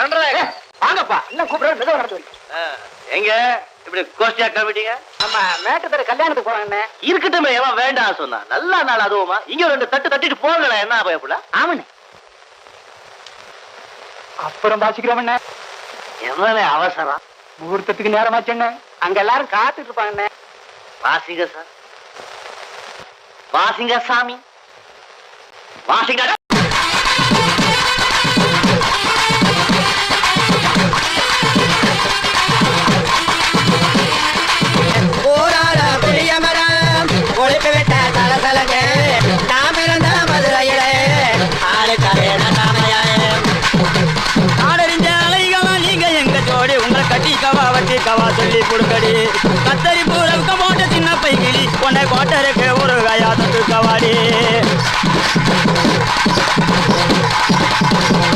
வாங்கப்பா இன்னும் கூப்பிடுற மெதுவா நடந்து எங்க இப்படி கோஷ்டியா கிளம்பிட்டீங்க? நம்ம மேட்டுத்தர கல்யாணத்துக்கு போறாங்க. இருக்கட்டுமே, எவன் வேண்டாம் சொன்னா? நல்ல நாள் அதுவுமா? இங்க ரெண்டு தட்டு தட்டிட்டு போகல, என்ன பயப்பட? ஆமண்ணே, அப்புறம் பாசிக்கிறவண்ண. எவனே அவசரம்? முகூர்த்தத்துக்கு நேரமாச்சண்ணே, அங்க எல்லாரும் காத்துட்டு இருப்பாங்கண்ணே. வாசிங்க சார், வாசிங்க சாமி, வாசிங்க. கவா சொல்லி கொடுக்கடி கத்தரி பூரவுக்க போட்ட சின்ன பைகிளி உன்னை கோட்டருக்கு ஒரு கயா தந்து கவாடி